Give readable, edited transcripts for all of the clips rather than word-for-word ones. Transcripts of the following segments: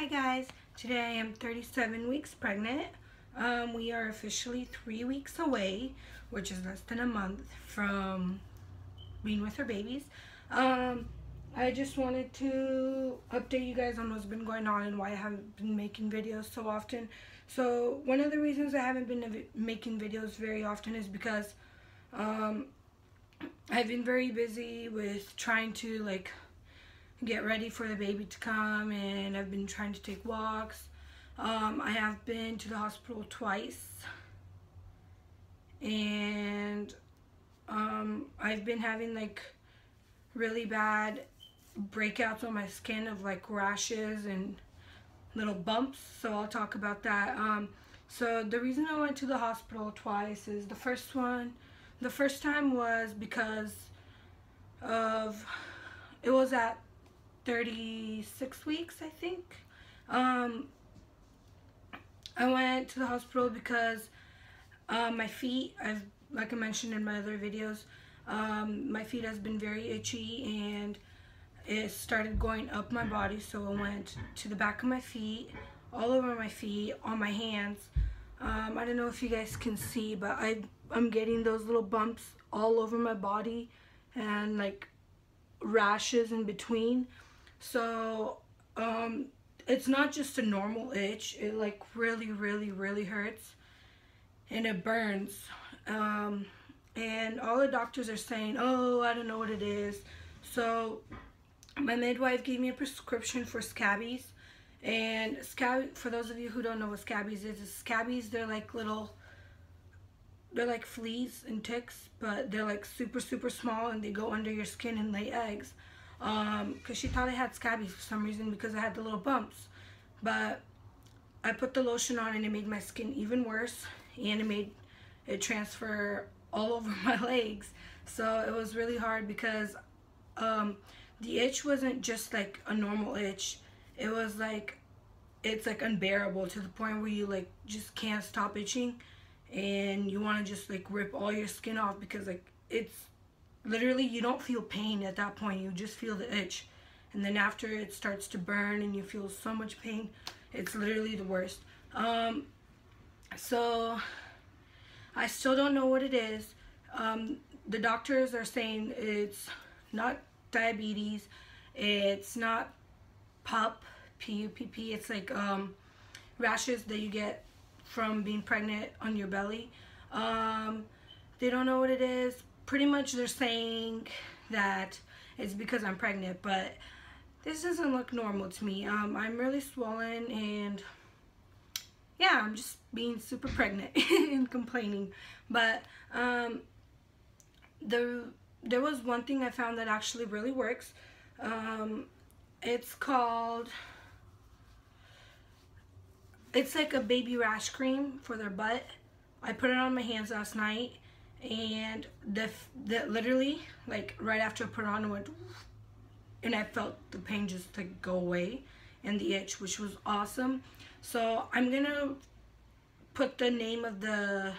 Hi guys, today I am 37 weeks pregnant. We are officially 3 weeks away, which is less than a month from being with our babies. I just wanted to update you guys on what's been going on and why I haven't been making videos so often. So one of the reasons I haven't been making videos very often is because I've been very busy with trying to get ready for the baby to come, and I've been trying to take walks. I have been to the hospital twice, and I've been having really bad breakouts on my skin of rashes and little bumps, so I'll talk about that. So the reason I went to the hospital twice is the first time was because of, it was at 36 weeks, I think. I went to the hospital because my feet, like I mentioned in my other videos, my feet has been very itchy and it started going up my body, so I went to the back of my feet, all over my feet, on my hands. I don't know if you guys can see, but I'm getting those little bumps all over my body and rashes in between. So it's not just a normal itch. It really hurts and it burns, and all the doctors are saying, oh, I don't know what it is. So my midwife gave me a prescription for scabies. And for those of you who don't know what scabies is, scabies, they're like fleas and ticks, but they're super small, and they go under your skin and lay eggs. Because she thought I had scabies for some reason because I had the little bumps. But I put the lotion on and it made my skin even worse, and it made it transfer all over my legs. So it was really hard because the itch wasn't just like a normal itch. It was it's unbearable to the point where you just can't stop itching, and you want to just rip all your skin off, because it's literally, you don't feel pain at that point, you just feel the itch. And then after, it starts to burn and you feel so much pain. It's literally the worst. So I still don't know what it is. The doctors are saying it's not diabetes, it's not PUP, P-U-P-P, it's rashes that you get from being pregnant on your belly. They don't know what it is. Pretty much they're saying that it's because I'm pregnant, but this doesn't look normal to me. I'm really swollen, and yeah, I'm just being super pregnant and complaining. But there was one thing I found that actually really works. It's like a baby rash cream for their butt. I put it on my hands last night, and that literally, right after I put it on, it went, and I felt the pain just go away, and the itch, which was awesome. So I'm gonna put the name of the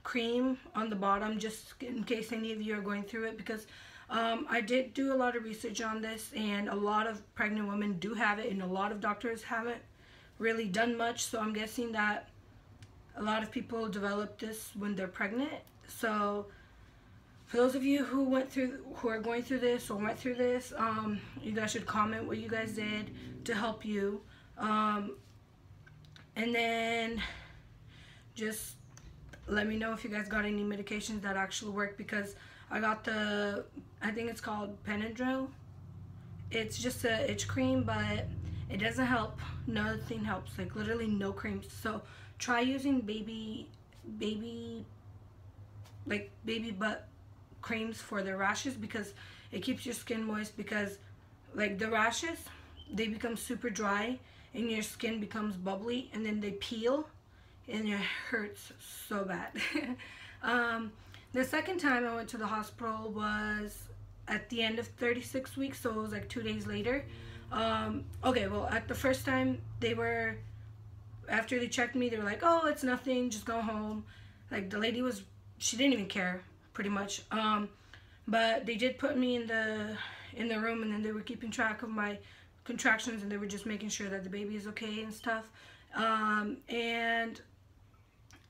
cream on the bottom, just in case any of you are going through it, because I did do a lot of research on this, and a lot of pregnant women do have it, and a lot of doctors haven't really done much. So I'm guessing that a lot of people develop this when they're pregnant. So for those of you who are going through this or went through this, you guys should comment what you guys did to help you, and then just let me know if you guys got any medications that actually work, because I got I think it's called Benadryl. It's just a itch cream, but it doesn't help. Nothing helps, literally no creams. So try using baby butt creams for the rashes, because it keeps your skin moist, because the rashes, they become super dry and your skin becomes bubbly, and then they peel and it hurts so bad. The second time I went to the hospital was at the end of 36 weeks, so it was 2 days later. Okay, well, at the first time, after they checked me, they were like, oh, it's nothing, just go home. The lady she didn't even care, pretty much. But they did put me in the room, and then they were keeping track of my contractions, and they were just making sure that the baby is okay and stuff. And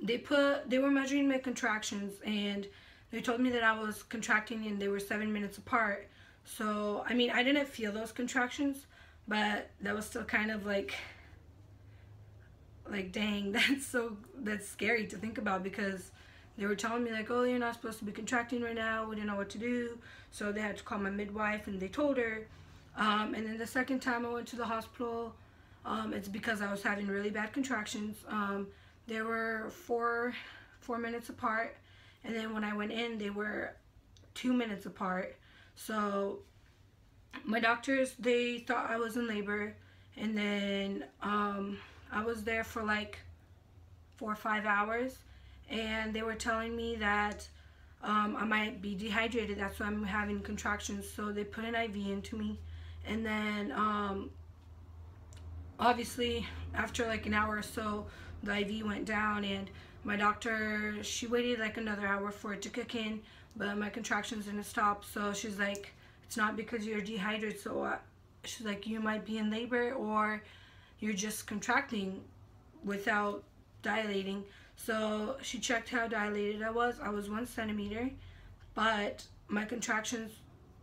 they were measuring my contractions, and they told me that I was contracting and they were 7 minutes apart. So I mean, I didn't feel those contractions, but that was still kind of like dang, that's scary to think about, because they were telling me like, oh, you're not supposed to be contracting right now. We didn't know what to do. So they had to call my midwife, and they told her. And then the second time I went to the hospital, it's because I was having really bad contractions. They were four minutes apart. And then when I went in, they were 2 minutes apart. So my doctors, they thought I was in labor. And then I was there for like 4 or 5 hours. And they were telling me that I might be dehydrated. That's why I'm having contractions. So they put an IV into me. And then obviously after like an hour or so, the IV went down, and my doctor, she waited like another hour for it to kick in, but my contractions didn't stop. So she's like, it's not because you're dehydrated. So she's like, you might be in labor, or you're just contracting without dilating. So she checked how dilated I was. I was 1 centimeter, but my contractions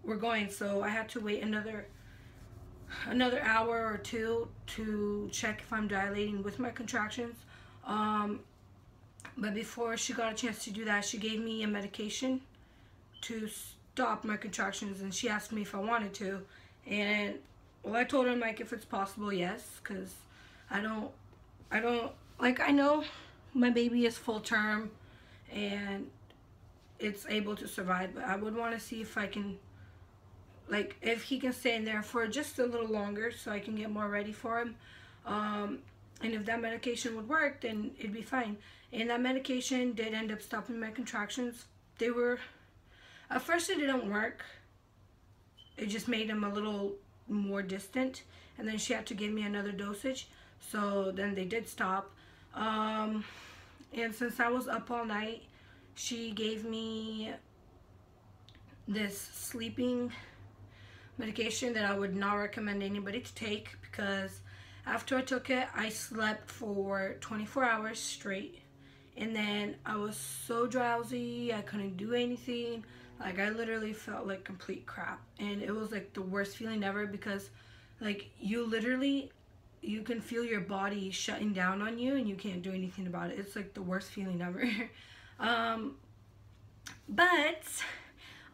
were going, so I had to wait another hour or two to check if I'm dilating with my contractions. But before she got a chance to do that, she gave me a medication to stop my contractions, and she asked me if I wanted to. And well, I told her, like, if it's possible, yes, because I know my baby is full term and it's able to survive, but I would want to see if I can, like, if he can stay in there for just a little longer so I can get more ready for him. And if that medication would work, then it'd be fine. And that medication did end up stopping my contractions. At first it didn't work. It just made them a little more distant. And then she had to give me another dosage. So then they did stop. And since I was up all night, she gave me this sleeping medication that I would not recommend anybody to take, because after I took it, I slept for 24 hours straight, and then I was so drowsy, I couldn't do anything. Like, I literally felt like complete crap, and it was like the worst feeling ever, because like you can feel your body shutting down on you and you can't do anything about it. It's like the worst feeling ever. But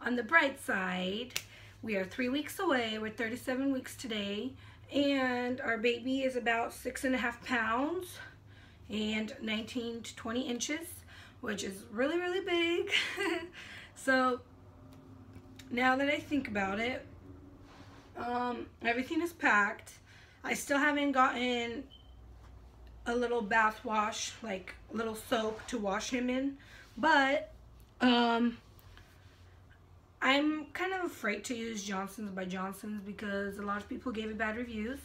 on the bright side, we are 3 weeks away. We're 37 weeks today, and our baby is about 6.5 pounds and 19 to 20 inches, which is really, really big. So now that I think about it, everything is packed. I still haven't gotten a little bath wash, like a little soap to wash him in, but I'm kind of afraid to use Johnson's by Johnson's because a lot of people gave it bad reviews,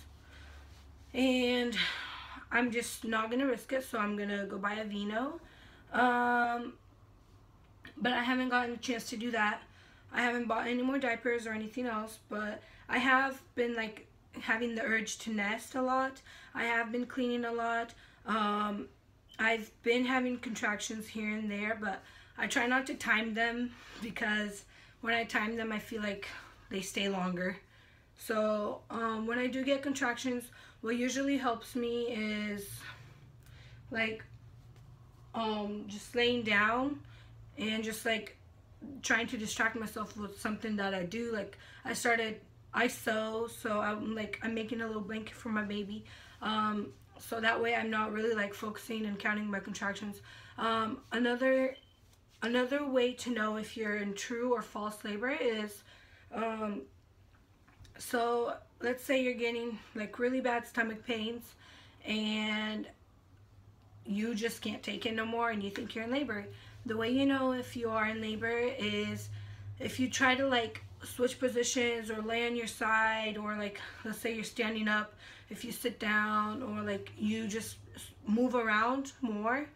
and I'm just not gonna risk it, so I'm gonna go buy a Vino. But I haven't gotten a chance to do that. I haven't bought any more diapers or anything else, but I have been like having the urge to nest a lot. I have been cleaning a lot. I've been having contractions here and there, but I try not to time them, because when I time them, I feel like they stay longer. So when I do get contractions, what usually helps me is like just laying down and just like trying to distract myself with something that I do. Like I sew, so I'm making a little blanket for my baby, so that way I'm not really like focusing and counting my contractions. Another way to know if you're in true or false labor is, so let's say you're getting like really bad stomach pains and you just can't take it no more and you think you're in labor. The way you know if you are in labor is if you try to like switch positions or lay on your side, or like let's say you're standing up, if you sit down, or like you just move around more,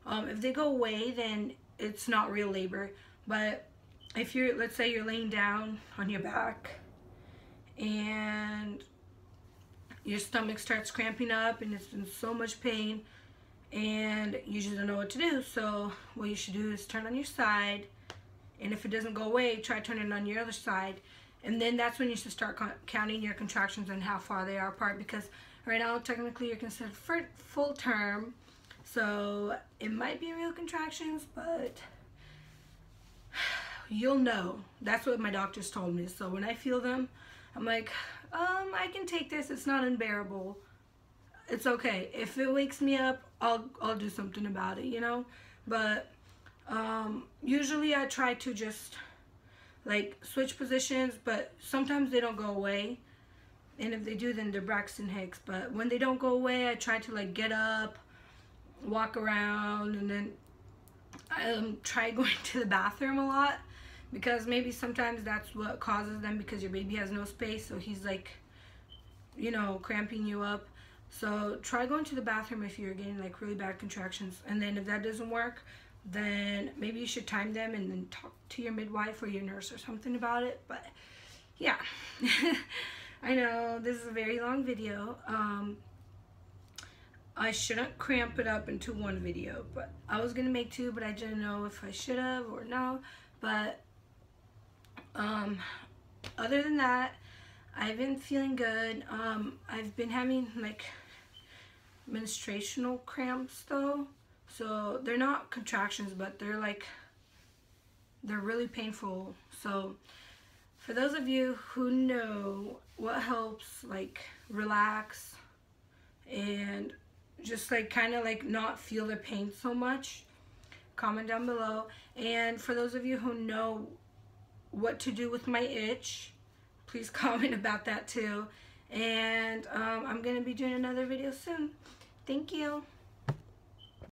if they go away, then it's not real labor. But if you're, let's say you're laying down on your back and your stomach starts cramping up and it's in so much pain and you just don't know what to do. So what you should do is turn on your side, and if it doesn't go away, try turning on your other side, and then that's when you should start counting your contractions and how far they are apart, because right now technically you're considered full term, so it might be real contractions, but you'll know. That's what my doctors told me. So when I feel them, I'm like, I can take this. It's not unbearable. It's okay. If it wakes me up, I'll do something about it, you know. But usually I try to just like switch positions, but sometimes they don't go away. And if they do, then they're Braxton Hicks. But when they don't go away, I try to like get up, walk around, and then I try going to the bathroom a lot, because maybe sometimes that's what causes them, because your baby has no space, so he's like, you know, cramping you up. So try going to the bathroom if you're getting like really bad contractions, and then if that doesn't work, then maybe you should time them and then talk to your midwife or your nurse or something about it. But yeah. I know this is a very long video. I shouldn't cramp it up into one video, but I was gonna make two, but I didn't know if I should have or no. But other than that, I've been feeling good. I've been having like menstruational cramps though, so they're not contractions, but they're really painful. So for those of you who know what helps like relax and just like kind of like not feel the pain so much, comment down below. And for those of you who know what to do with my itch, please comment about that too. And I'm gonna be doing another video soon. Thank you.